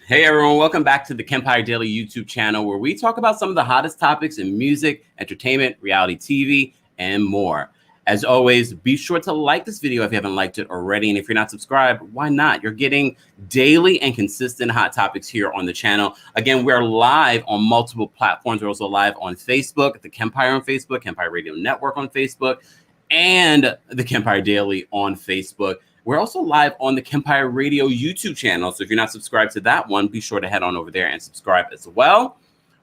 Hey everyone, welcome back to the Kempire Daily YouTube channel where we talk about some of the hottest topics in music, entertainment, reality TV, and more. As always, be sure to like this video if you haven't liked it already. And if you're not subscribed, why not? You're getting daily and consistent hot topics here on the channel. Again, we're live on multiple platforms. We're also live on Facebook, the Kempire on Facebook, Kempire Radio Network on Facebook, and the Kempire Daily on Facebook. We're also live on the Kempire Radio YouTube channel. So if you're not subscribed to that one, be sure to head on over there and subscribe as well.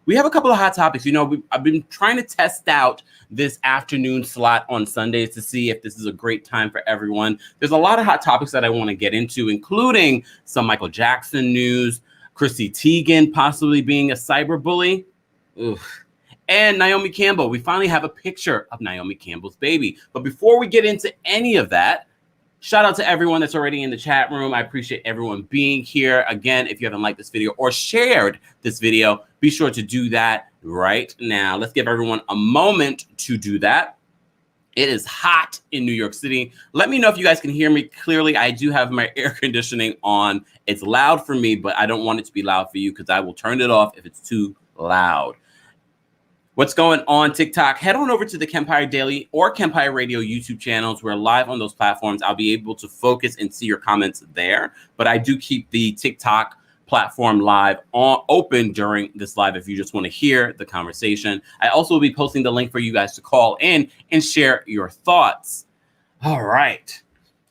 We have a couple of hot topics. You know, I've been trying to test out this afternoon slot on Sundays to see if this is a great time for everyone. There's a lot of hot topics that I want to get into, including some Michael Jackson news, Chrissy Teigen possibly being a cyber bully, and Naomi Campbell. We finally have a picture of Naomi Campbell's baby. But before we get into any of that, shout out to everyone that's already in the chat room. I appreciate everyone being here. Again, if you haven't liked this video or shared this video, be sure to do that right now. Let's give everyone a moment to do that. It is hot in New York City. Let me know if you guys can hear me clearly. I do have my air conditioning on. It's loud for me, but I don't want it to be loud for you because I will turn it off if it's too loud. What's going on TikTok? Head on over to the Kempire Daily or Kempire Radio YouTube channels. We're live on those platforms. I'll be able to focus and see your comments there. But I do keep the TikTok platform live open during this live if you just want to hear the conversation. I also will be posting the link for you guys to call in and share your thoughts. All right.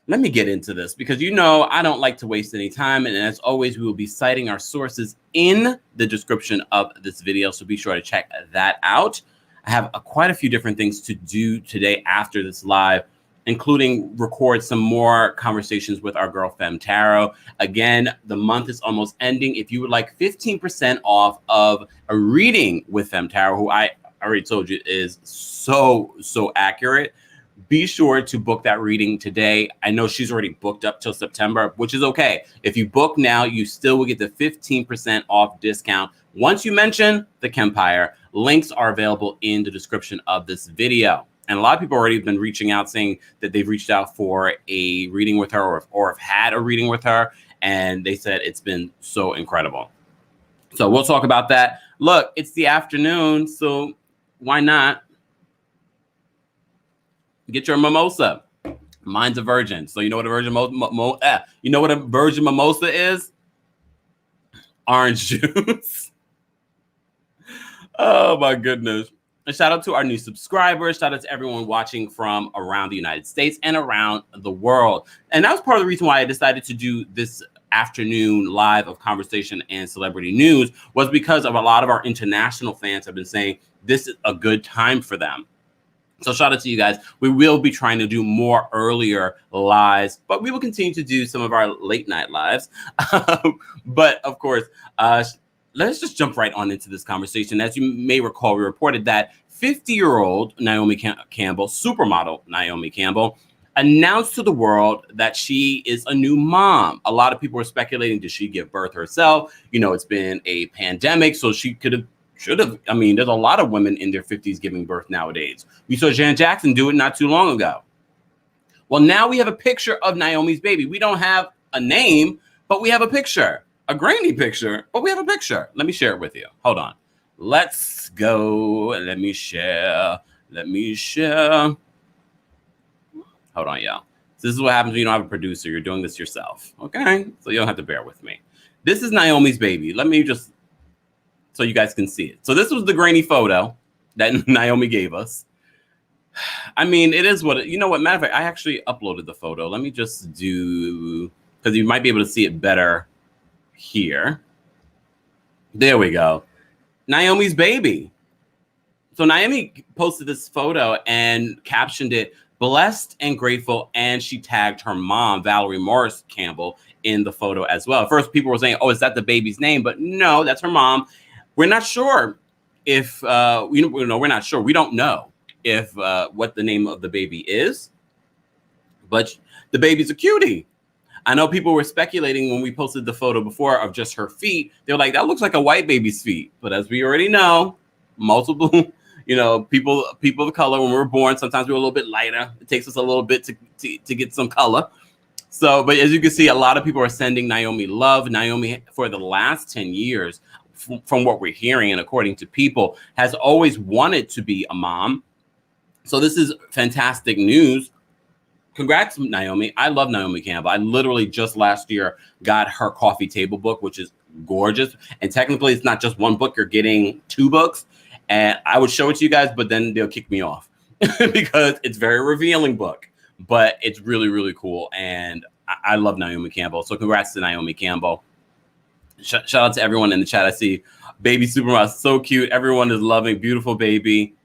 Let me get into this because, you know, I don't like to waste any time. And as always, we will be citing our sources in the description of this video. So be sure to check that out. I have quite a few different things to do today after this live, including record some more conversations with our girl Fem Tarot. Again, the month is almost ending. If you would like 15% off of a reading with Fem Tarot, who I already told you is so accurate, be sure to book that reading today. I know she's already booked up till September, which is okay. If you book now, you still will get the 15% off discount. Once you mention the Kempire, links are available in the description of this video. And a lot of people already have been reaching out saying that they've reached out for a reading with her or have had a reading with her. And they said it's been so incredible. So we'll talk about that. Look, it's the afternoon, so why not get your mimosa? Mine's a virgin. So you know what a virgin you know what a virgin mimosa is? Orange juice. Oh my goodness. And shout out to our new subscribers. Shout out to everyone watching from around the United States and around the world. And that was part of the reason why I decided to do this afternoon live of conversation and celebrity news, was because of a lot of our international fans have been saying this is a good time for them. So shout out to you guys. We will be trying to do more earlier lives, but we will continue to do some of our late night lives. But of course, let's just jump right on into this conversation. As you may recall, we reported that 50-year-old Naomi Campbell, supermodel Naomi Campbell, announced to the world that she is a new mom. A lot of people were speculating, did she give birth herself? You know, it's been a pandemic, so she should have. I mean, there's a lot of women in their 50s giving birth nowadays. We saw Janet Jackson do it not too long ago. Well, now we have a picture of Naomi's baby. We don't have a name, but we have a picture. A grainy picture, but we have a picture. Let me share it with you. Hold on. Let's go. Let me share. Hold on, y'all. So this is what happens when you don't have a producer. You're doing this yourself. Okay? So you don't have to bear with me. This is Naomi's baby. Let me just, so you guys can see it. So this was the grainy photo that Naomi gave us. I mean, it is what, you know what, matter of fact, I actually uploaded the photo. Let me just do, because you might be able to see it better here. There we go. Naomi's baby. So Naomi posted this photo and captioned it, "Blessed and grateful," and she tagged her mom, Valerie Morris Campbell, in the photo as well. At first, people were saying, oh, is that the baby's name? But no, that's her mom. We're not sure if, we're not sure. We don't know if what the name of the baby is, but the baby's a cutie. I know people were speculating when we posted the photo before of just her feet. They were like, that looks like a white baby's feet. But as we already know, multiple, you know, people of color, when we're born, sometimes we're a little bit lighter. It takes us a little bit to get some color. So, but as you can see, a lot of people are sending Naomi love. Naomi, for the last 10 years, from what we're hearing and according to people, has always wanted to be a mom. So this is fantastic news. Congrats, Naomi. I love Naomi Campbell. I literally just last year got her coffee table book, which is gorgeous. And technically, it's not just one book. You're getting 2 books. And I would show it to you guys, but then they'll kick me off because it's a very revealing book. But it's really, really cool. And I love Naomi Campbell. So congrats to Naomi Campbell. Shout out to everyone in the chat. I see baby Supermom, so cute. Everyone is loving beautiful baby.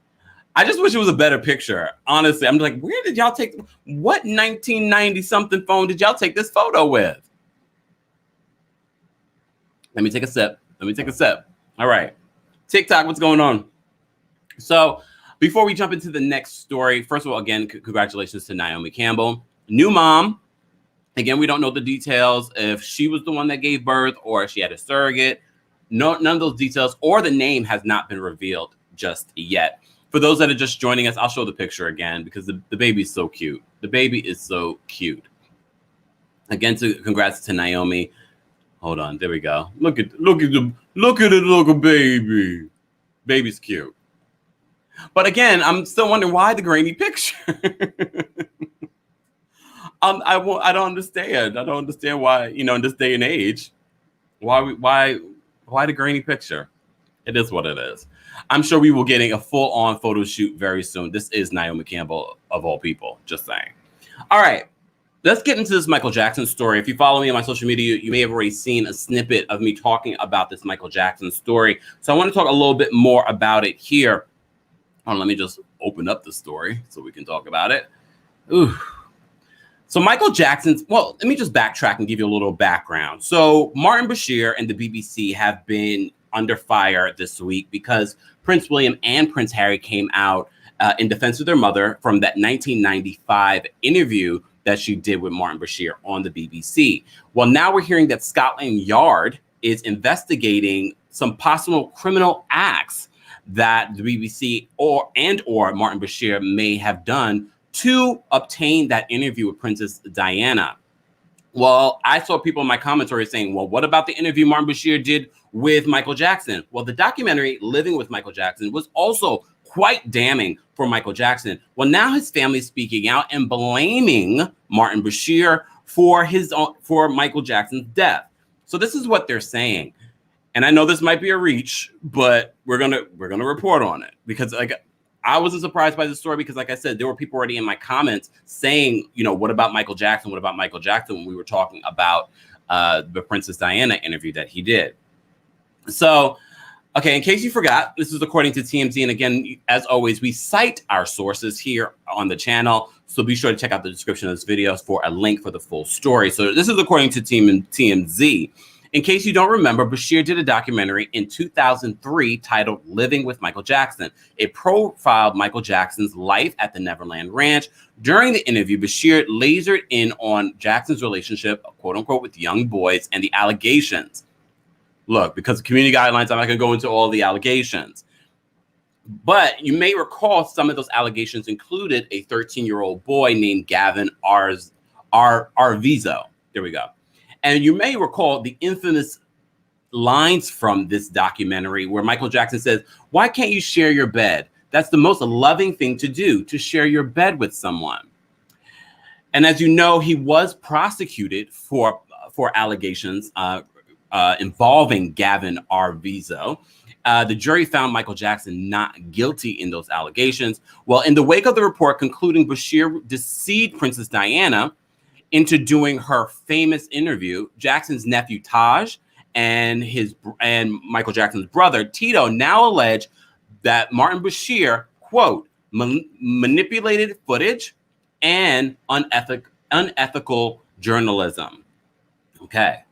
I just wish it was a better picture. Honestly, I'm like, where did y'all take, what 1990 something phone did y'all take this photo with? Let me take a sip. All right. TikTok, what's going on? So before we jump into the next story, first of all, again, congratulations to Naomi Campbell. New mom. Again, we don't know the details, if she was the one that gave birth or if she had a surrogate. None of those details, or the name has not been revealed just yet. For those that are just joining us, I'll show the picture again because the baby is so cute. The baby is so cute. Again, congrats to Naomi. Hold on, there we go. Look at the little baby. Baby's cute. But again, I'm still wondering why the grainy picture. I don't understand. I don't understand why, in this day and age, why the grainy picture? It is what it is. I'm sure we will be getting a full-on photo shoot very soon. This is Naomi Campbell, of all people. Just saying. All right, let's get into this Michael Jackson story. If you follow me on my social media, you may have already seen a snippet of me talking about this Michael Jackson story. So I want to talk a little bit more about it here. Let me just open up the story so we can talk about it. Ooh. So Michael Jackson's, let me just backtrack and give you a little background. So Martin Bashir and the BBC have been under fire this week because Prince William and Prince Harry came out in defense of their mother from that 1995 interview that she did with Martin Bashir on the BBC. Well, now we're hearing that Scotland Yard is investigating some possible criminal acts that the BBC or Martin Bashir may have done to obtain that interview with Princess Diana. Well, I saw people in my commentary saying, well, what about the interview Martin Bashir did with Michael Jackson? Well, the documentary Living with Michael Jackson was also quite damning for Michael Jackson. Well, now his family is speaking out and blaming Martin Bashir for Michael Jackson's death. So this is what they're saying. And I know this might be a reach, but we're gonna report on it because I wasn't surprised by the story because, like I said, there were people already in my comments saying, what about Michael Jackson? What about Michael Jackson when we were talking about the Princess Diana interview that he did? So, okay, in case you forgot, this is according to TMZ. And again, as always, we cite our sources here on the channel. So be sure to check out the description of this video for a link for the full story. So this is according to TMZ. In case you don't remember, Bashir did a documentary in 2003 titled Living with Michael Jackson. It profiled Michael Jackson's life at the Neverland Ranch. During the interview, Bashir lasered in on Jackson's relationship, quote unquote, with young boys and the allegations. Look, because of community guidelines, I'm not going to go into all the allegations. But you may recall some of those allegations included a 13-year-old boy named Gavin Arvizo. There we go. And you may recall the infamous lines from this documentary where Michael Jackson says, "Why can't you share your bed? That's the most loving thing to do, to share your bed with someone." And as you know, he was prosecuted for allegations involving Gavin Arvizo. The jury found Michael Jackson not guilty in those allegations. Well, in the wake of the report concluding Bashir deceived Princess Diana into doing her famous interview, Jackson's nephew Taj and Michael Jackson's brother Tito now allege that Martin Bashir, quote, manipulated footage and unethical journalism. Okay.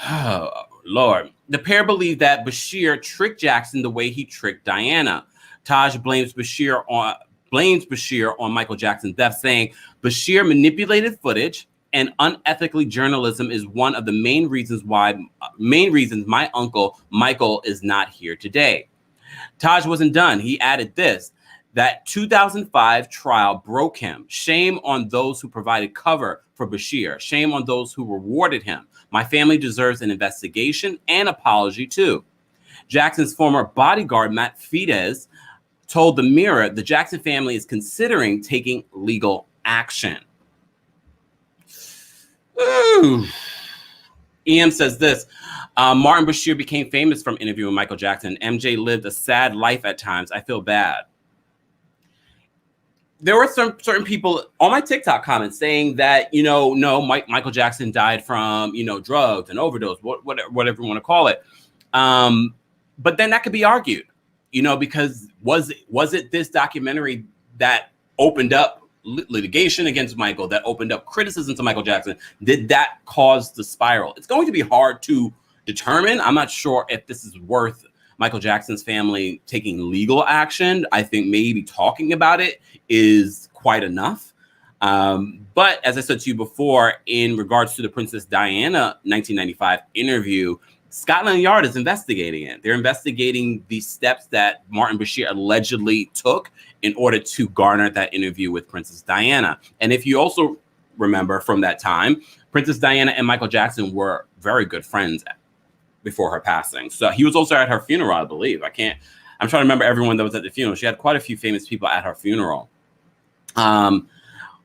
Oh, Lord. The pair believe that Bashir tricked Jackson the way he tricked Diana. Taj blames Bashir on Michael Jackson's death, saying Bashir manipulated footage and unethically journalism is one of the main reasons my uncle Michael is not here today. Taj wasn't done. He added this. That 2005 trial broke him. Shame on those who provided cover for Bashir. Shame on those who rewarded him. My family deserves an investigation and apology too. Jackson's former bodyguard, Matt Fidesz, told the Mirror the Jackson family is considering taking legal action. Ooh. EM says this, Martin Bashir became famous from interviewing Michael Jackson. MJ lived a sad life at times. I feel bad. There were some certain people on my TikTok comments saying that, no, Michael Jackson died from, drugs and overdose, whatever you want to call it. But then that could be argued, because was it this documentary that opened up litigation against Michael, that opened up criticism to Michael Jackson? Did that cause the spiral? It's going to be hard to determine. I'm not sure if this is worth Michael Jackson's family taking legal action. I think maybe talking about it is quite enough. But as I said to you before, in regards to the Princess Diana 1995 interview, Scotland Yard is investigating it. They're investigating the steps that Martin Bashir allegedly took in order to garner that interview with Princess Diana. And if you also remember from that time, Princess Diana and Michael Jackson were very good friends before her passing. So he was also at her funeral, I believe. I'm trying to remember everyone that was at the funeral. She had quite a few famous people at her funeral.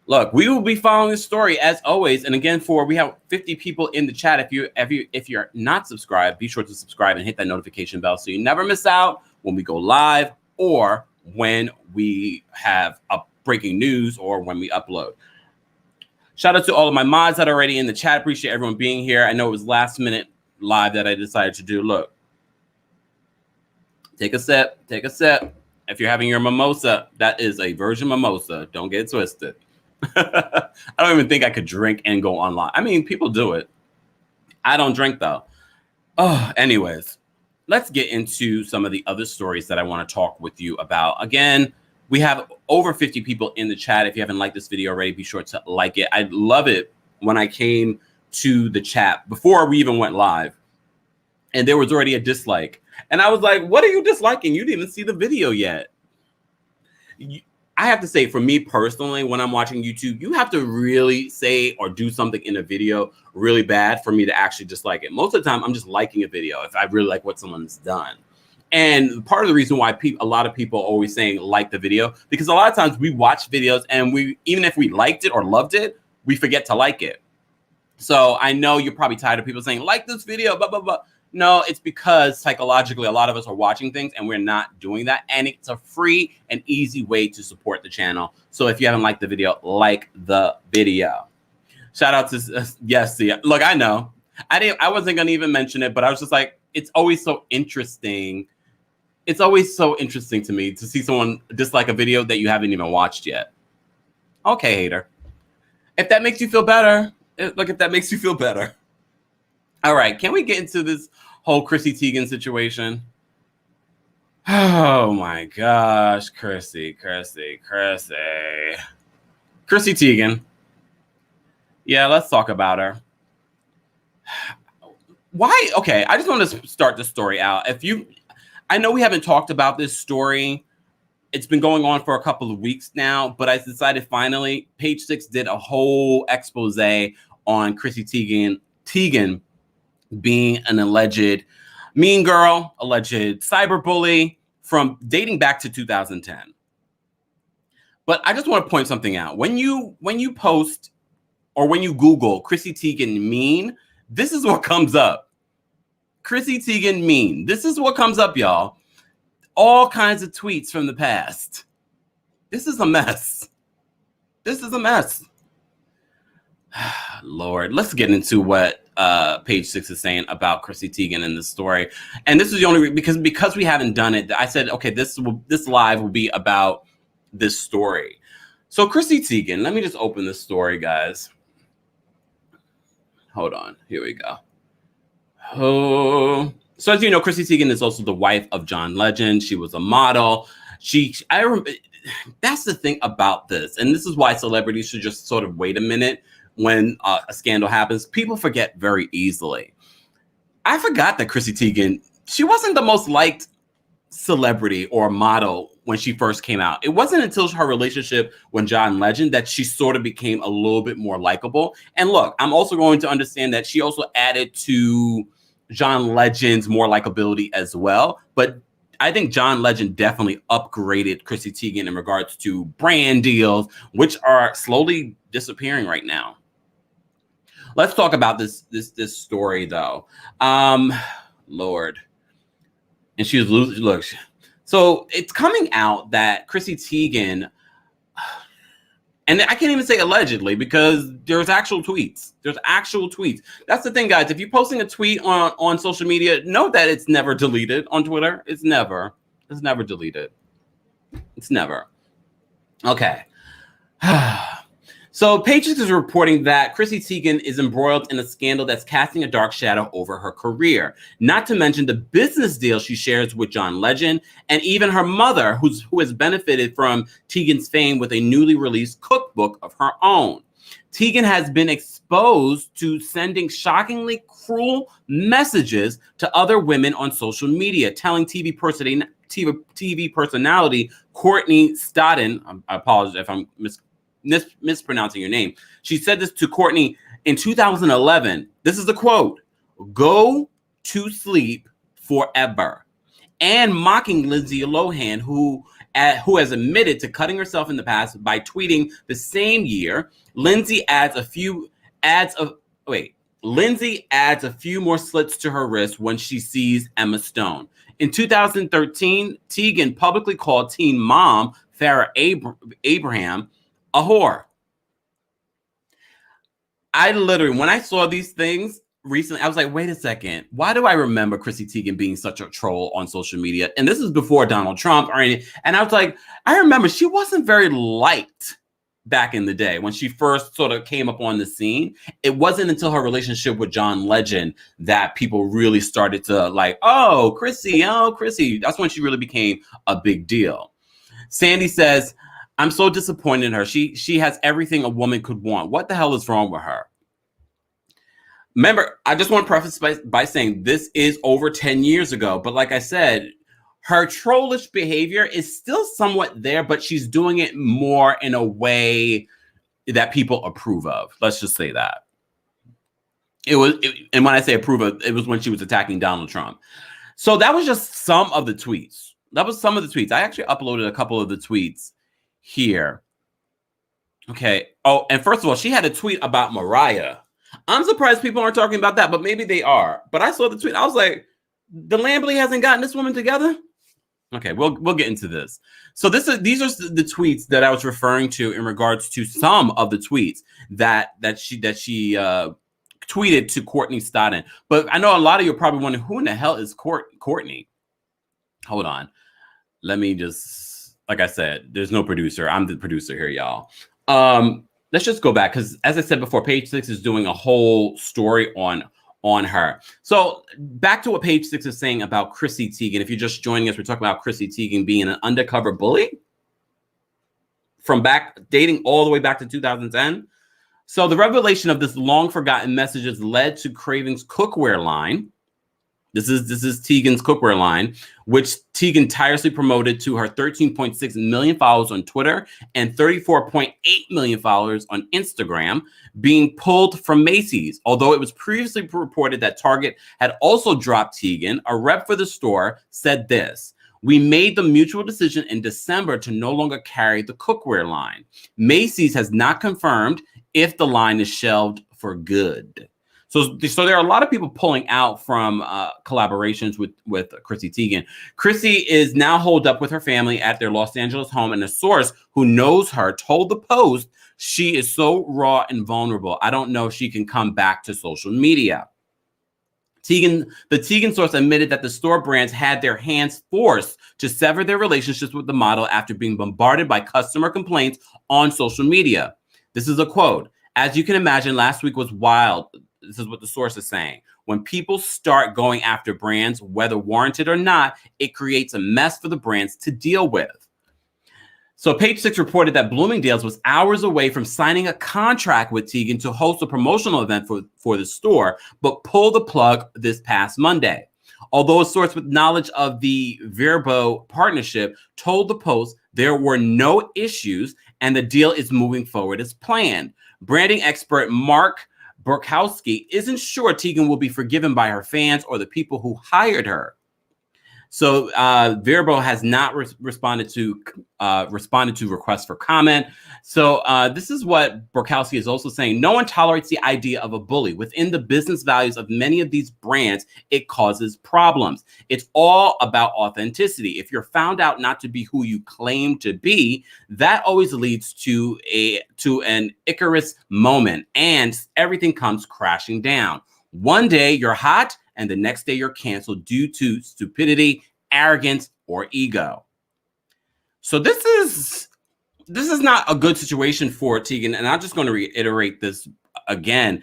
Look, we will be following this story as always. And again, we have 50 people in the chat. If you're not subscribed, be sure to subscribe and hit that notification bell so you never miss out when we go live or when we have breaking news or when we upload. Shout out to all of my mods that are already in the chat. Appreciate everyone being here. I know it was last minute live that I decided to do. Look, take a sip. If you're having your mimosa, that is a virgin mimosa. Don't get it twisted. I don't even think I could drink and go online. I mean, people do it. I don't drink though. Oh, anyways, let's get into some of the other stories that I want to talk with you about. Again, we have over 50 people in the chat. If you haven't liked this video already, be sure to like it. I love it when I came to the chat before we even went live and there was already a dislike. And I was like, what are you disliking? You didn't even see the video yet. I have to say, for me personally, when I'm watching YouTube, you have to really say or do something in a video really bad for me to actually dislike it. Most of the time, I'm just liking a video if I really like what someone's done. And part of the reason why a lot of people are always saying like the video, because a lot of times we watch videos and even if we liked it or loved it, we forget to like it. So I know you're probably tired of people saying like this video, blah, blah, blah. No, it's because psychologically, a lot of us are watching things and we're not doing that. And it's a free and easy way to support the channel. So if you haven't liked the video, like the video. Shout out to, yes, see, look, I know. I wasn't going to even mention it, but I was just like, it's always so interesting. It's always so interesting to me to see someone dislike a video that you haven't even watched yet. Okay, hater. If that makes you feel better, if that makes you feel better. All right, can we get into this whole Chrissy Teigen situation? Oh my gosh, Chrissy Teigen. Yeah, let's talk about her. Why? Okay, I just want to start the story out. I know we haven't talked about this story. It's been going on for a couple of weeks now, but I decided finally, Page Six did a whole expose on Chrissy Teigen being an alleged mean girl, alleged cyberbully from dating back to 2010. But I just want to point something out. When you post or when you Google Chrissy Teigen mean, this is what comes up. Chrissy Teigen mean. This is what comes up, y'all. All kinds of tweets from the past. This is a mess. Lord, let's get into what Page Six is saying about Chrissy Teigen in this story. And this is the only because we haven't done it. I said, okay, this live will be about this story. So Chrissy Teigen, let me just open this story, guys. Hold on, here we go. Oh, so as you know, Chrissy Teigen is also the wife of John Legend. She was a model. I remember. That's the thing about this, and this is why celebrities should just sort of wait a minute when a scandal happens. People forget very easily. I forgot that Chrissy Teigen, she wasn't the most liked celebrity or model when she first came out. It wasn't until her relationship with John Legend that she sort of became a little bit more likable. And look, I'm also going to understand that she also added to John Legend's more likability as well. But I think John Legend definitely upgraded Chrissy Teigen in regards to brand deals, which are slowly disappearing right now. Let's talk about this story though. Lord. And she was losing. Look, so it's coming out that Chrissy Teigen, and I can't even say allegedly because there's actual tweets. There's actual tweets. That's the thing, guys. If you're posting a tweet on social media, know that it's never deleted on Twitter. It's never deleted. It's never. Okay. So Pages is reporting that Chrissy Teigen is embroiled in a scandal that's casting a dark shadow over her career, not to mention the business deal she shares with John Legend, and even her mother, who has benefited from Teigen's fame with a newly released cookbook of her own. Teigen has been exposed to sending shockingly cruel messages to other women on social media, telling TV personality Courtney Stodden, I apologize if I'm mispronouncing your name. She said this to Courtney in 2011. This is the quote: "Go to sleep forever," and mocking Lindsay Lohan, who has admitted to cutting herself in the past by tweeting the same year. Lindsay adds a few more slits to her wrist when she sees Emma Stone. In 2013, Teigen publicly called teen mom Farrah Abraham a whore. I literally, when I saw these things recently, I was like, wait a second. Why do I remember Chrissy Teigen being such a troll on social media? And this is before Donald Trump or anything. And I was like, I remember she wasn't very liked back in the day when she first sort of came up on the scene. It wasn't until her relationship with John Legend that people really started to like, oh, Chrissy. That's when she really became a big deal. Sandy says, I'm so disappointed in her. She has everything a woman could want. What the hell is wrong with her? Remember, I just want to preface by saying this is over 10 years ago. But like I said, her trollish behavior is still somewhat there, but she's doing it more in a way that people approve of. Let's just say that. And when I say approve of, it was when she was attacking Donald Trump. So that was just some of the tweets. That was some of the tweets. I actually uploaded a couple of the tweets here. Okay. Oh, and first of all, she had a tweet about Mariah. I'm surprised people aren't talking about that, but maybe they are. But I saw the tweet. I was like, the Lambley hasn't gotten this woman together. Okay, we'll get into this. So these are the tweets that I was referring to in regards to some of the tweets that she tweeted to Courtney Stodden. But I know a lot of you are probably wondering, who in the hell is Courtney? Hold on. Let me just, like I said, there's no producer. I'm the producer here, y'all. Let's just go back because, as I said before, Page Six is doing a whole story on her. So back to what Page Six is saying about Chrissy Teigen. If you're just joining us, we're talking about Chrissy Teigen being an undercover bully from dating all the way back to 2010. So the revelation of this long forgotten messages led to Craven's cookware line. This is Teigen's cookware line, which Teigen tirelessly promoted to her 13.6 million followers on Twitter and 34.8 million followers on Instagram, being pulled from Macy's. Although it was previously reported that Target had also dropped Teigen, a rep for the store said this: "We made the mutual decision in December to no longer carry the cookware line. Macy's has not confirmed if the line is shelved for good." So there are a lot of people pulling out from collaborations with Chrissy Teigen. Chrissy is now holed up with her family at their Los Angeles home, and a source who knows her told the Post she is so raw and vulnerable. I don't know if she can come back to social media. The Teigen source admitted that the store brands had their hands forced to sever their relationships with the model after being bombarded by customer complaints on social media. This is a quote: "As you can imagine, last week was wild." This is what the source is saying. "When people start going after brands, whether warranted or not, it creates a mess for the brands to deal with." So Page Six reported that Bloomingdale's was hours away from signing a contract with Teigen to host a promotional event for the store, but pulled the plug this past Monday. Although a source with knowledge of the Verbo partnership told the Post there were no issues and the deal is moving forward as planned. Branding expert Mark Burkowski isn't sure Teigen will be forgiven by her fans or the people who hired her. So Verbo has not responded to requests for comment. So this is what Burkowski is also saying. No one tolerates the idea of a bully. Within the business values of many of these brands, it causes problems. It's all about authenticity. If you're found out not to be who you claim to be, that always leads to an Icarus moment, and everything comes crashing down. One day you're hot, and the next day you're canceled due to stupidity, arrogance, or ego. So this is not a good situation for Teigen, and I'm just going to reiterate this again.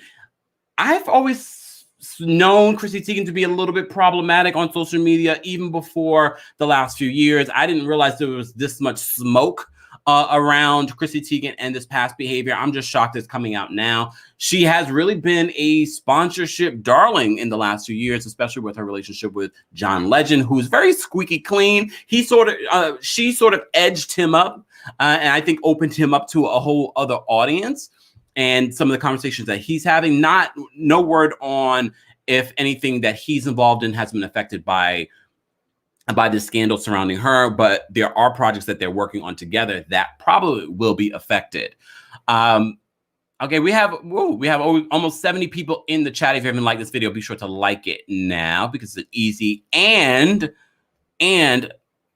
I've always known Chrissy Teigen to be a little bit problematic on social media, even before the last few years. I didn't realize there was this much smoke around Chrissy Teigen and this past behavior. I'm just shocked it's coming out now. She has really been a sponsorship darling in the last few years, especially with her relationship with John Legend, who's very squeaky clean. She sort of edged him up, and I think opened him up to a whole other audience. And some of the conversations that he's having, no word on if anything that he's involved in has been affected by this scandal surrounding her, but there are projects that they're working on together that probably will be affected. Okay, we have almost 70 people in the chat. If you haven't liked this video, be sure to like it now because it's an easy and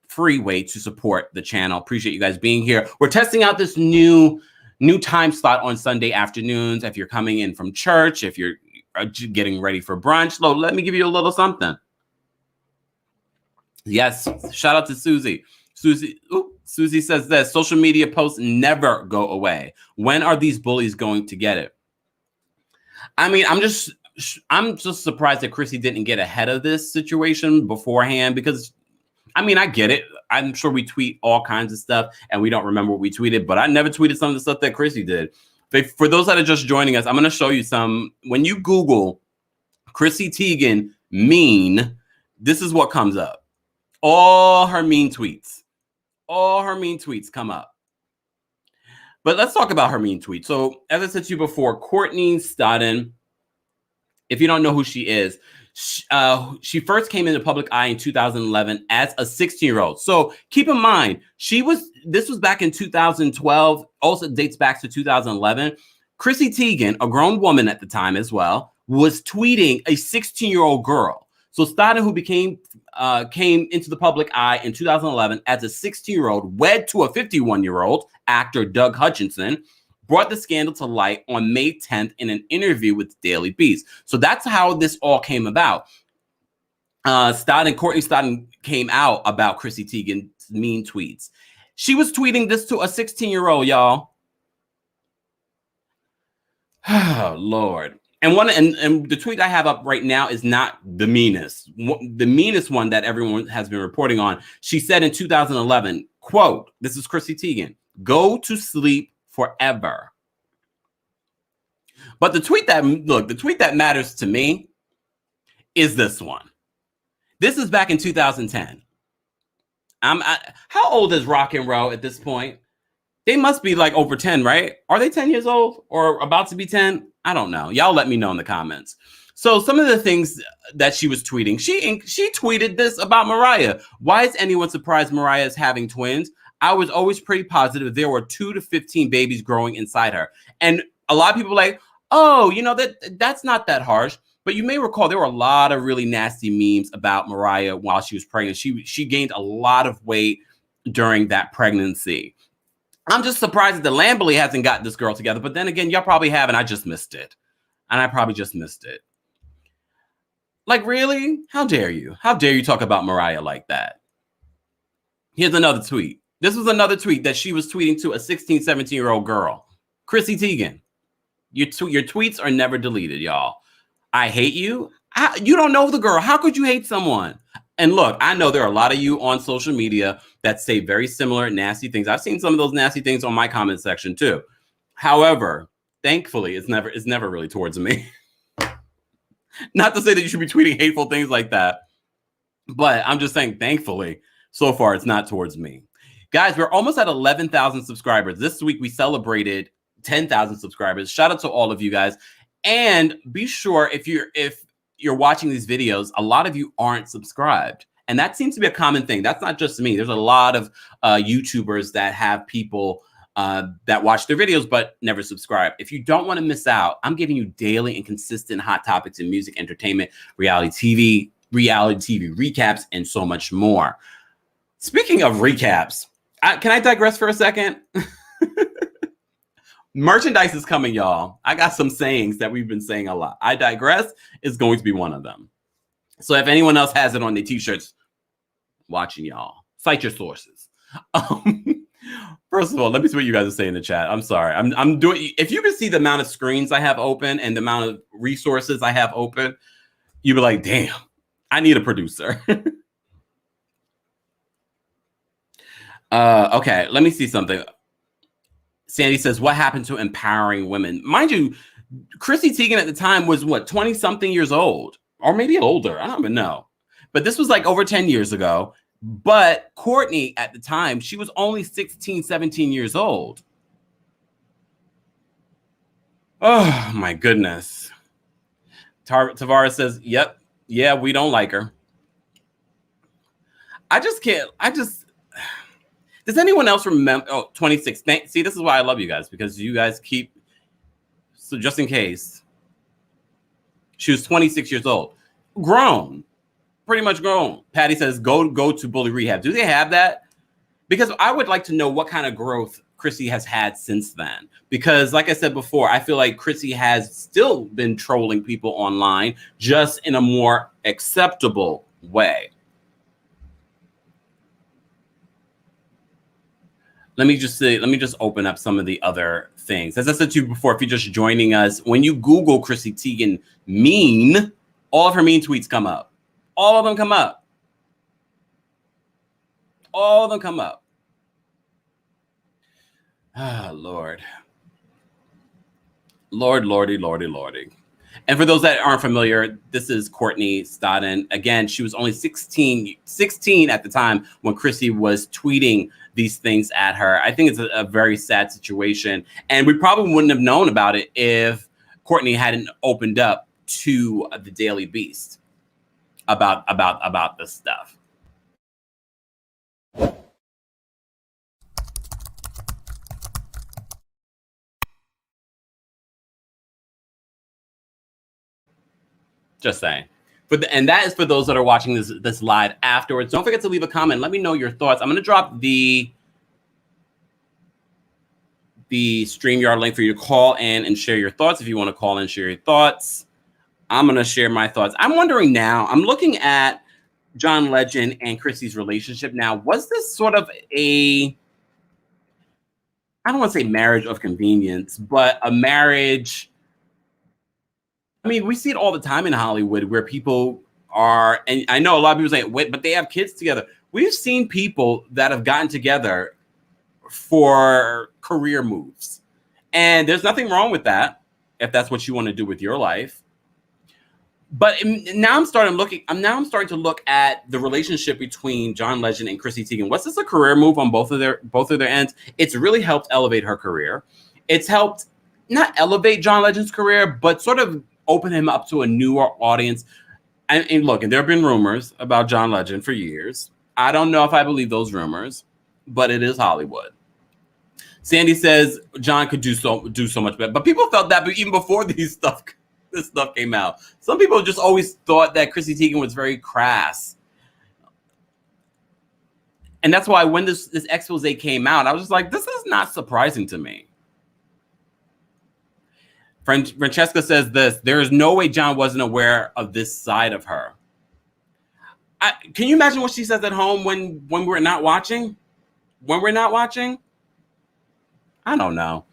free way to support the channel. Appreciate you guys being here. We're testing out this new time slot on Sunday afternoons. If you're coming in from church, if you're getting ready for brunch, let me give you a little something. Yes, shout out to Susie. Susie says this: social media posts never go away. When are these bullies going to get it? I mean, I'm just surprised that Chrissy didn't get ahead of this situation beforehand, because I mean, I get it. I'm sure we tweet all kinds of stuff and we don't remember what we tweeted, but I never tweeted some of the stuff that Chrissy did. For those that are just joining us, I'm going to show you some. When you Google Chrissy Teigen mean, this is what comes up. All her mean tweets come up. But let's talk about her mean tweet. So as I said to you before, Courtney Stodden, if you don't know who she is, she first came into public eye in 2011 as a 16-year-old. So keep in mind, this was back in 2012, also dates back to 2011. Chrissy Teigen, a grown woman at the time as well, was tweeting a 16-year-old girl. So Stodden, who came into the public eye in 2011 as a 16-year-old, wed to a 51-year-old actor, Doug Hutchinson, brought the scandal to light on May 10th in an interview with Daily Beast. So that's how this all came about. Courtney Stodden came out about Chrissy Teigen's mean tweets. She was tweeting this to a 16-year-old, y'all. Oh, Lord. And the tweet I have up right now is not the meanest. The meanest one that everyone has been reporting on. She said in 2011, quote, this is Chrissy Teigen, "Go to sleep forever." But the tweet that matters to me is this one. This is back in 2010. How old is Rock and Roll at this point? They must be like over 10, right? Are they 10 years old or about to be 10? I don't know. Y'all let me know in the comments. So some of the things that she was tweeting, she tweeted this about Mariah. Why is anyone surprised Mariah is having twins? I was always pretty positive there were 2 to 15 babies growing inside her. And a lot of people are like, oh, that's not that harsh. But you may recall there were a lot of really nasty memes about Mariah while she was pregnant. She gained a lot of weight during that pregnancy. I'm just surprised that the Lamberley hasn't got this girl together. But then again, y'all probably have, and I just missed it. And I probably just missed it. Like, really? How dare you? How dare you talk about Mariah like that? Here's another tweet. This was another tweet that she was tweeting to a 16, 17-year-old girl. Chrissy Teigen, your tweets are never deleted, y'all. I hate you. You don't know the girl. How could you hate someone? And look, I know there are a lot of you on social media that say very similar nasty things. I've seen some of those nasty things on my comment section too. However, thankfully, it's never really towards me. Not to say that you should be tweeting hateful things like that, But I'm just saying, thankfully, so far it's not towards me. Guys, we're almost at 11,000 subscribers. This week we celebrated 10,000 subscribers. Shout out to all of you guys. And be sure if you're watching these videos, a lot of you aren't subscribed. And that seems to be a common thing. That's not just me. There's a lot of YouTubers that have people that watch their videos but never subscribe. If you don't want to miss out, I'm giving you daily and consistent hot topics in music, entertainment, reality TV recaps, and so much more. Speaking of recaps, can I digress for a second? Merchandise is coming, y'all. I got some sayings that we've been saying a lot. I digress is going to be one of them. So if anyone else has it on their t-shirts, watching y'all, cite your sources. First of all, let me see what you guys are saying in the chat. I'm sorry. I'm doing. If you can see the amount of screens I have open and the amount of resources I have open, you'd be like, damn, I need a producer. Okay, let me see something. Sandy says, what happened to empowering women? Mind you, Chrissy Teigen at the time was what, 20-something years old? Or maybe older. I don't even know. But this was like over 10 years ago. But Courtney at the time, she was only 16, 17 years old. Oh, my goodness. Tavares says, yep. Yeah, we don't like her. I just can't. Does anyone else remember? Oh, 26. See, this is why I love you guys, because you guys keep. So just in case. She was 26 years old. Grown. Pretty much grown. Patty says, go to bully rehab. Do they have that? Because I would like to know what kind of growth Chrissy has had since then. Because like I said before, I feel like Chrissy has still been trolling people online, just in a more acceptable way. Let me just open up some of the other things. As I said to you before, if you're just joining us, when you Google Chrissy Teigen mean, all of her mean tweets come up. All of them come up. All of them come up. Ah, Lord. Lordy. And for those that aren't familiar, this is Courtney Stodden. Again, she was only 16 at the time when Chrissy was tweeting these things at her. I think it's a very sad situation. And we probably wouldn't have known about it if Courtney hadn't opened up to the Daily Beast about this stuff. Just saying. And that is for those that are watching this live afterwards. Don't forget to leave a comment. Let me know your thoughts. I'm going to drop the StreamYard link for you to call in and share your thoughts. If you want to call in and share your thoughts, I'm going to share my thoughts. I'm wondering now, I'm looking at John Legend and Chrissy's relationship now. Was this sort of I don't want to say marriage of convenience, but a marriage. I mean, we see it all the time in Hollywood where people are, and I know a lot of people say, wait, but they have kids together. We've seen people that have gotten together for career moves. And there's nothing wrong with that if that's what you want to do with your life. But now I'm starting to look at the relationship between John Legend and Chrissy Teigen. Was this a career move on both of their ends? It's really helped elevate her career. It's helped not elevate John Legend's career, but sort of open him up to a newer audience. And look, and there have been rumors about John Legend for years. I don't know if I believe those rumors, but it is Hollywood. Sandy says John could do so much better, but people felt that even before this stuff came out. Some people just always thought that Chrissy Teigen was very crass, and that's why when this expose came out, I was just like, this is not surprising to me. Francesca says this: there is no way John wasn't aware of this side of her. Can you imagine what she says at home when we're not watching? When we're not watching? I don't know.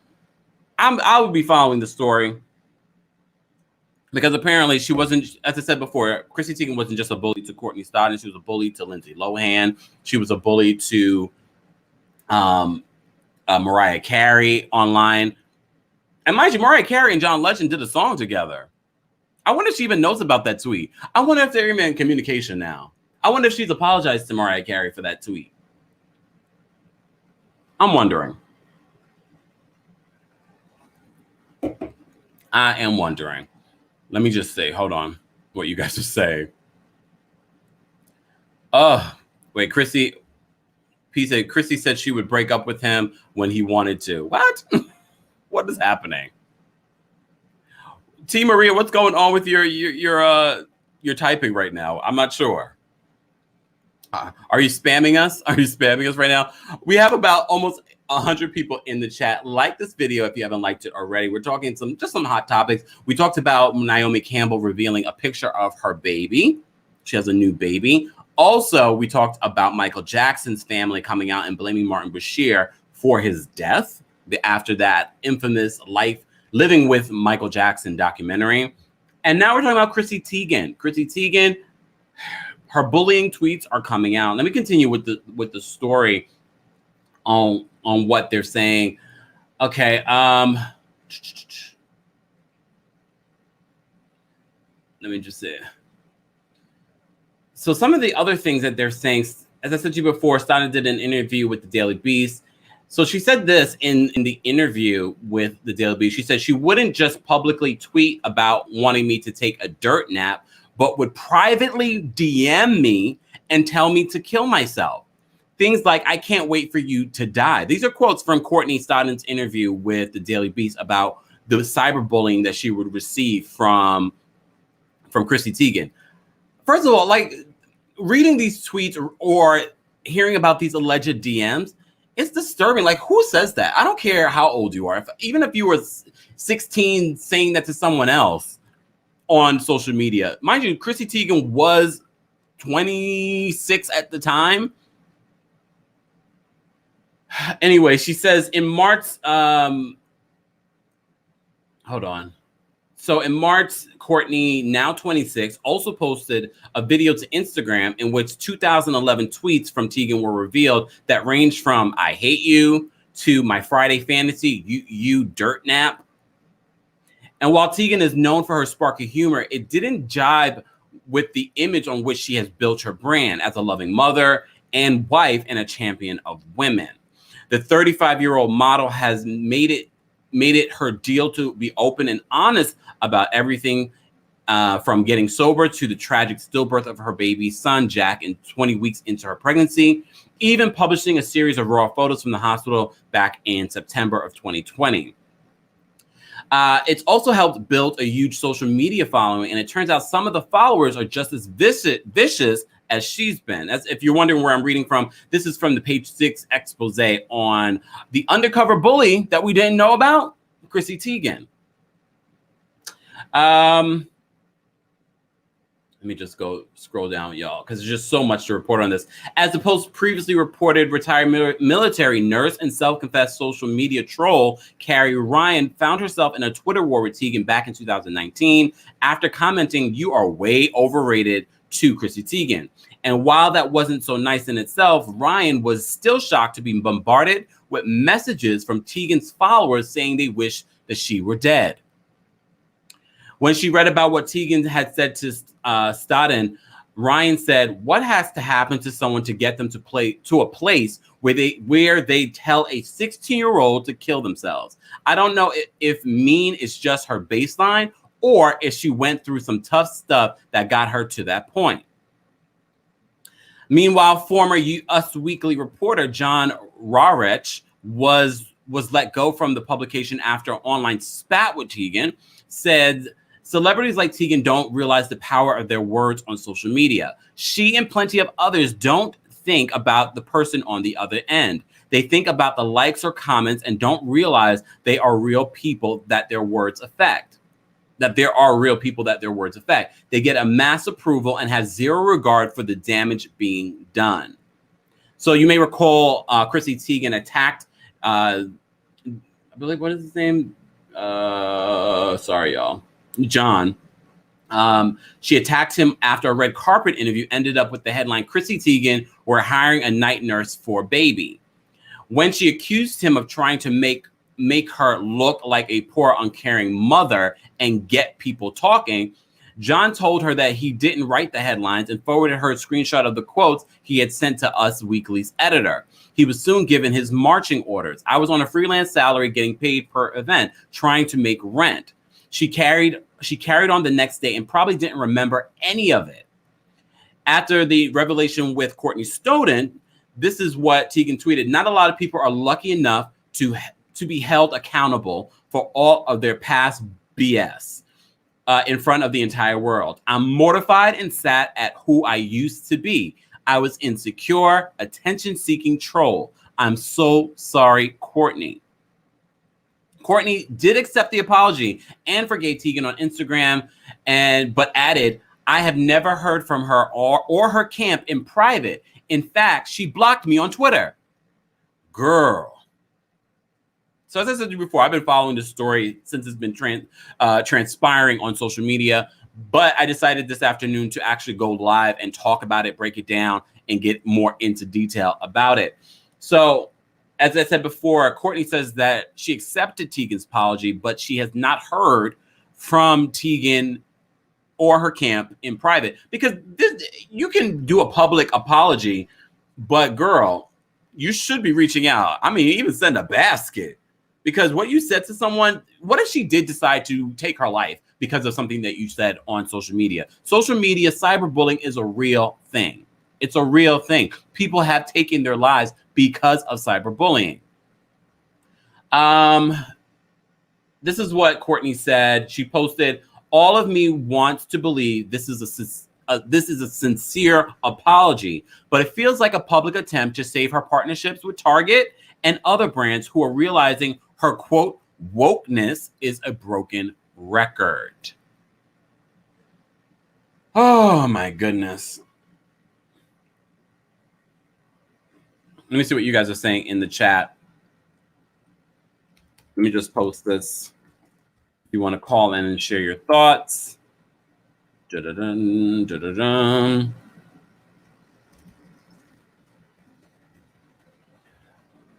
I would be following the story because apparently she wasn't, as I said before, Chrissy Teigen wasn't just a bully to Courtney Stodden. She was a bully to Lindsay Lohan. She was a bully to Mariah Carey online. And mind you, Mariah Carey and John Legend did a song together. I wonder if she even knows about that tweet. I wonder if they're even in communication now. I wonder if she's apologized to Mariah Carey for that tweet. I'm wondering. I am wondering. Let me just say, hold on, what you guys are saying. Oh, wait, Chrissy said she would break up with him when he wanted to. What? What is happening? T. Maria, what's going on with your typing right now? I'm not sure. Are you spamming us? Are you spamming us right now? We have about almost 100 people in the chat. Like this video if you haven't liked it already. We're talking some hot topics. We talked about Naomi Campbell revealing a picture of her baby. She has a new baby. Also, we talked about Michael Jackson's family coming out and blaming Martin Bashir for his death after that infamous Living with Michael Jackson documentary. And now we're talking about Chrissy Teigen. Chrissy Teigen, her bullying tweets are coming out. Let me continue with the story on what they're saying. Okay, let me just say. So some of the other things that they're saying, as I said to you before, Stana did an interview with the Daily Beast. So she said this in the interview with the Daily Beast. She said she wouldn't just publicly tweet about wanting me to take a dirt nap, but would privately DM me and tell me to kill myself. Things like, I can't wait for you to die. These are quotes from Courtney Stodden's interview with the Daily Beast about the cyberbullying that she would receive from Chrissy Teigen. First of all, like, reading these tweets or hearing about these alleged DMs, it's disturbing. Like, who says that? I don't care how old you are. Even if you were 16 saying that to someone else on social media. Mind you, Chrissy Teigen was 26 at the time. Anyway, she says in March, hold on. So in March, Courtney, now 26, also posted a video to Instagram in which 2011 tweets from Teigen were revealed that ranged from I hate you to my Friday fantasy, you dirt nap. And while Teigen is known for her sparky humor, it didn't jibe with the image on which she has built her brand as a loving mother and wife and a champion of women. The 35-year-old model has made it her deal to be open and honest about everything from getting sober to the tragic stillbirth of her baby son, Jack, in 20 weeks into her pregnancy, even publishing a series of raw photos from the hospital back in September of 2020. It's also helped build a huge social media following, and it turns out some of the followers are just as vicious as she's been. As if you're wondering where I'm reading from, this is from the Page 6 expose on the undercover bully that we didn't know about, Chrissy Teigen. Let me just go scroll down, y'all, because there's just so much to report on this. As the Post previously reported, retired military nurse and self-confessed social media troll Carrie Ryan found herself in a Twitter war with Teigen back in 2019 after commenting, "You are way overrated," to Chrissy Teigen. And while that wasn't so nice in itself, Ryan was still shocked to be bombarded with messages from Teigen's followers saying they wish that she were dead. When she read about what Teigen had said to Stodden, Ryan said, "What has to happen to someone to get them to a place where they tell a 16-year-old to kill themselves? I don't know if mean is just her baseline or if she went through some tough stuff that got her to that point." Meanwhile, former Us Weekly reporter John Rarech was let go from the publication after an online spat with Teigen, said celebrities like Teigen don't realize the power of their words on social media. She and plenty of others don't think about the person on the other end. They think about the likes or comments and don't realize they are real people that their words affect. That there are real people that their words affect. They get a mass approval and have zero regard for the damage being done. So you may recall Chrissy Teigen attacked, I believe, what is his name? Sorry, y'all. John. She attacked him after a red carpet interview ended up with the headline, "Chrissy Teigen, we're hiring a night nurse for baby." When she accused him of trying to make her look like a poor, uncaring mother and get people talking, John told her that he didn't write the headlines and forwarded her a screenshot of the quotes he had sent to Us Weekly's editor. He was soon given his marching orders. I was on a freelance salary getting paid per event, trying to make rent. She carried on the next day and probably didn't remember any of it. After the revelation with Courtney Stodden, this is what Teigen tweeted. Not a lot of people are lucky enough to be held accountable for all of their past BS in front of the entire world. I'm mortified and sad at who I used to be. I was insecure, attention-seeking troll. I'm so sorry, Courtney. Courtney did accept the apology and forgave Teigen on Instagram, but added, I have never heard from her or her camp in private. In fact, she blocked me on Twitter. Girl. So as I said to you before, I've been following this story since it's been transpiring on social media. But I decided this afternoon to actually go live and talk about it, break it down, and get more into detail about it. So, as I said before, Courtney says that she accepted Teigen's apology, but she has not heard from Teigen or her camp in private. Because you can do a public apology, but girl, you should be reaching out. I mean, even send a basket. Because what you said to someone, what if she did decide to take her life because of something that you said on social media? Social media, cyberbullying is a real thing. It's a real thing. People have taken their lives because of cyberbullying. This is what Courtney said. She posted, all of me wants to believe this is a sincere apology, but it feels like a public attempt to save her partnerships with Target and other brands who are realizing her, quote, wokeness is a broken record. Oh, my goodness. Let me see what you guys are saying in the chat. Let me just post this. If you want to call in and share your thoughts. Da-da-dun, da-da-dun.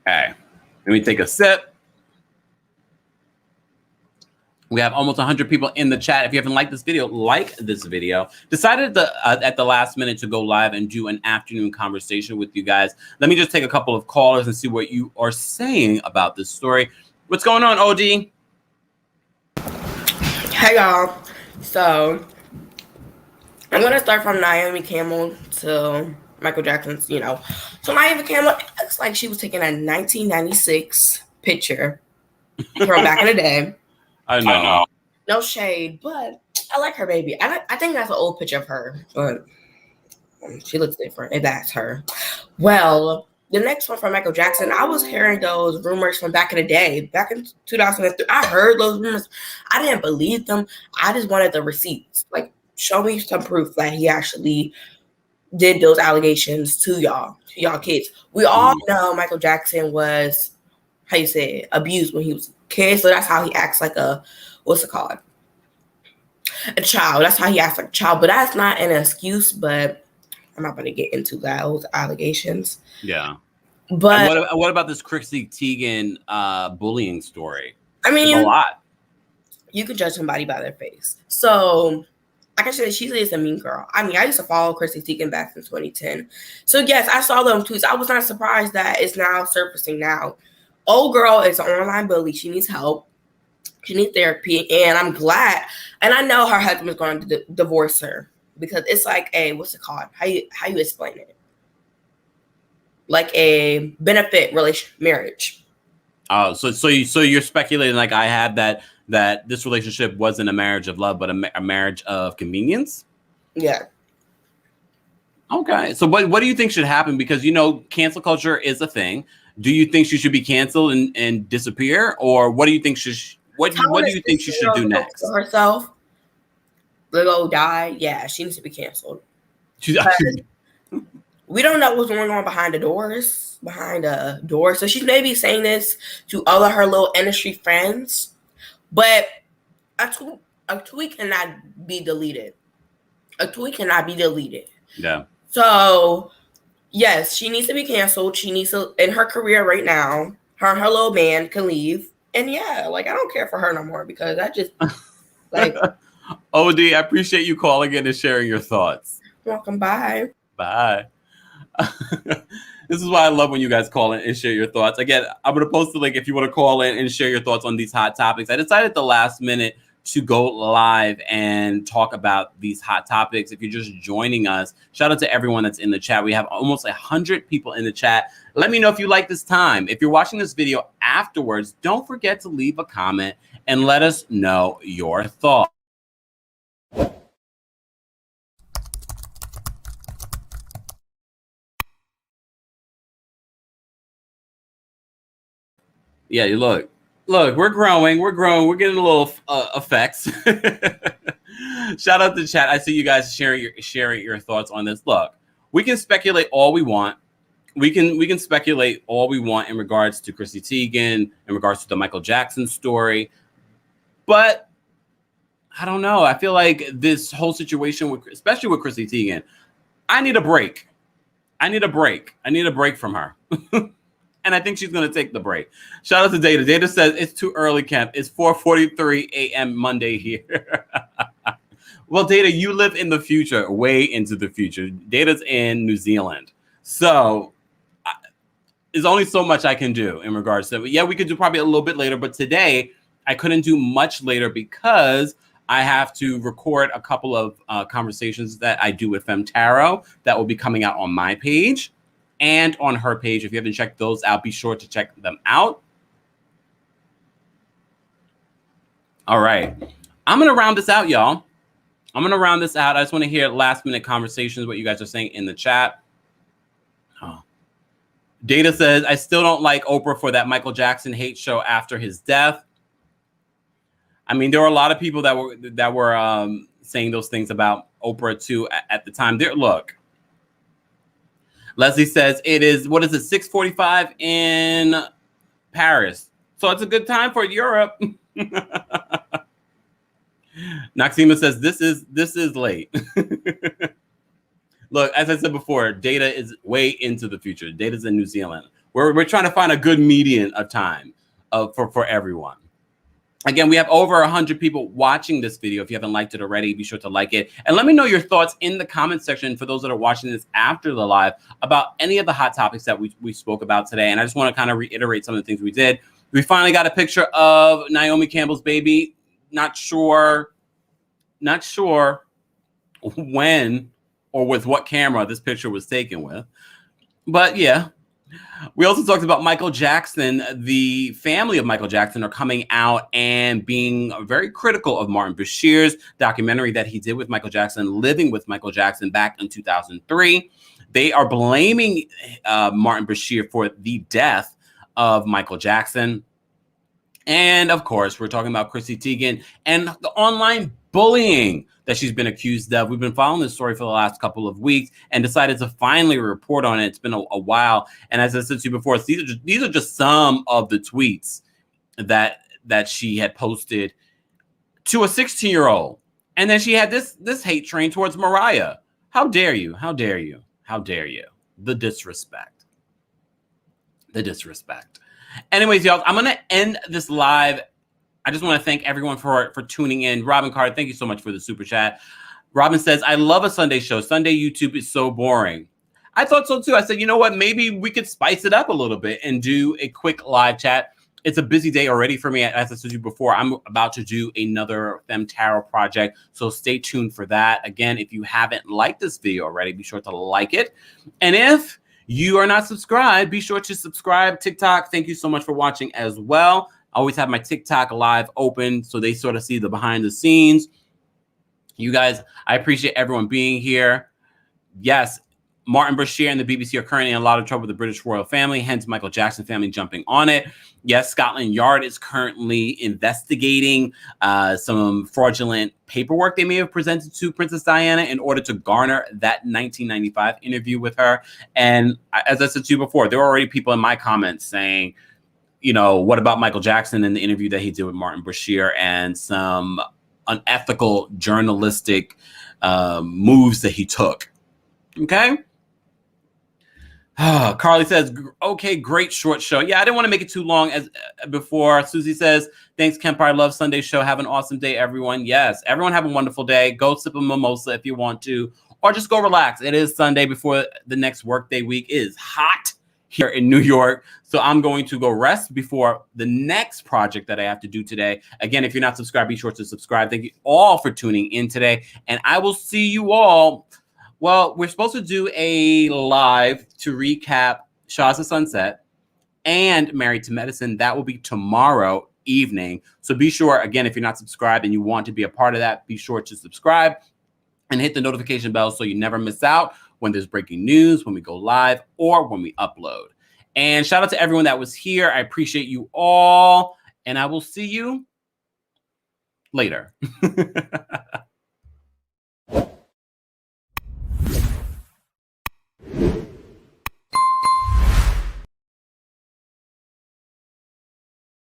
Okay, let me take a sip. We have almost 100 people in the chat. If you haven't liked this video, like this video. Decided at the last minute to go live and do an afternoon conversation with you guys. Let me just take a couple of callers and see what you are saying about this story. What's going on, OD? Hey, y'all. So, I'm going to start from Naomi Campbell to Michael Jackson's, So, Naomi Campbell, it looks like she was taking a 1996 picture from back in the day. I know. No shade, but I like her baby. I think that's an old picture of her, but she looks different, and that's her. Well, the next one from Michael Jackson, I was hearing those rumors from back in the day, back in 2003. I heard those rumors. I didn't believe them. I just wanted the receipts. Like, show me some proof that he actually did those allegations to y'all kids. We all know Michael Jackson was, abused when he was a kid. So that's how he acts like a child. That's how he acts like a child. But that's not an excuse, but I'm not going to get into those allegations. Yeah. But and what about this Chrissy Teigen bullying story? I mean, there's a lot. You can judge somebody by their face. So like I said, she is a mean girl. I mean, I used to follow Chrissy Teigen back in 2010. So yes, I saw them tweets. I was not surprised that it's now surfacing now. Old girl is an online bully. She needs help. She needs therapy. And I'm glad. And I know her husband is going to divorce her because it's like a, what's it called? How you explain it? Like a benefit marriage. Oh, so you're speculating like I had that this relationship wasn't a marriage of love, but a marriage of convenience? Yeah. Okay. So what do you think should happen? Because, cancel culture is a thing. Do you think she should be canceled and disappear? Or what do you think what do you think she should do next? Herself, go die. Yeah, she needs to be canceled. We don't know what's going on behind the doors. So she's maybe saying this to all of her little industry friends. But a tweet cannot be deleted. Yeah. So, yes, she needs to be canceled. She needs to, in her career right now, her and her little man can leave. And yeah, I don't care for her no more because I just, OD, I appreciate you calling in and sharing your thoughts. Welcome. Bye. Bye. This is why I love when you guys call in and share your thoughts. Again, I'm going to post the link if you want to call in and share your thoughts on these hot topics. I decided at the last minute to go live and talk about these hot topics. If you're just joining us, shout out to everyone that's in the chat. We have almost 100 people in the chat. Let me know if you like this time. If you're watching this video afterwards, don't forget to leave a comment and let us know your thoughts. Yeah, you look, we're growing, we're getting a little effects. Shout out to chat. I see you guys sharing your thoughts on this. Look, we can speculate all we want. We can speculate all we want in regards to Chrissy Teigen, in regards to the Michael Jackson story. But I don't know. I feel like this whole situation, especially with Chrissy Teigen, I need a break. I need a break from her. And I think she's going to take the break. Shout out to Data. Data says it's too early, Kemp. It's 4:43 a.m. Monday here. Well, Data, you live in the future, way into the future. Data's in New Zealand. So there's only so much I can do in regards to it. Yeah, we could do probably a little bit later. But today, I couldn't do much later because I have to record a couple of conversations that I do with Femtaro that will be coming out on my page and on her page. If you haven't checked those out, be sure to check them out. All right. I'm going to round this out, y'all. I'm going to round this out. I just want to hear last minute conversations, what you guys are saying in the chat. Oh. Data says, I still don't like Oprah for that Michael Jackson hate show after his death. I mean, there were a lot of people that were saying those things about Oprah too at the time. Look, Leslie says it is, 6:45 in Paris. So it's a good time for Europe. Noxima says this is late. Look, as I said before, Data is way into the future. Data's in New Zealand. We're trying to find a good median of time for everyone. Again, we have over 100 people watching this video. If you haven't liked it already, be sure to like it. And let me know your thoughts in the comment section for those that are watching this after the live about any of the hot topics that we spoke about today. And I just want to kind of reiterate some of the things we did. We finally got a picture of Naomi Campbell's baby. Not sure when or with what camera this picture was taken with. But yeah. We also talked about Michael Jackson. The family of Michael Jackson are coming out and being very critical of Martin Bashir's documentary that he did with Michael Jackson, Living with Michael Jackson, back in 2003. They are blaming Martin Bashir for the death of Michael Jackson. And of course, we're talking about Chrissy Teigen and the online bullying that she's been accused of. We've been following this story for the last couple of weeks and decided to finally report on it. It's been a while. And as I said to you before, these are just some of the tweets that she had posted to a 16-year-old. And then she had this hate train towards Mariah. How dare you? How dare you? How dare you? The disrespect. The disrespect. Anyways, y'all, I'm going to end this live. I just want to thank everyone for tuning in. Robin Carter, thank you so much for the super chat. Robin says, I love a Sunday show. Sunday YouTube is so boring. I thought so too. I said, you know what? Maybe we could spice it up a little bit and do a quick live chat. It's a busy day already for me. As I said to you before, I'm about to do another Femtaro project. So stay tuned for that. Again, if you haven't liked this video already, be sure to like it. And if you are not subscribed, be sure to subscribe. TikTok, thank you so much for watching as well. I always have my TikTok live open so they sort of see the behind the scenes. You guys, I appreciate everyone being here. Yes, Martin Bashir and the BBC are currently in a lot of trouble with the British royal family, hence Michael Jackson family jumping on it. Yes, Scotland Yard is currently investigating some fraudulent paperwork they may have presented to Princess Diana in order to garner that 1995 interview with her. And as I said to you before, there were already people in my comments saying, you know, what about Michael Jackson and the interview that he did with Martin Bashir and some unethical journalistic moves that he took. Okay. Carly says, okay, great short show. Yeah, I didn't want to make it too long as before. Susie says, thanks, Kempire. Love Sunday show. Have an awesome day, everyone. Yes, everyone have a wonderful day. Go sip a mimosa if you want to, or just go relax. It is Sunday before the next workday week. It is hot here in New York. So I'm going to go rest before the next project that I have to do today. Again, if you're not subscribed, be sure to subscribe. Thank you all for tuning in today. And I will see you all. Well, we're supposed to do a live to recap Shahs of Sunset and Married to Medicine. That will be tomorrow evening. So be sure, again, if you're not subscribed and you want to be a part of that, be sure to subscribe and hit the notification bell so you never miss out when there's breaking news, when we go live, or when we upload. And shout out to everyone that was here. I appreciate you all. And I will see you later.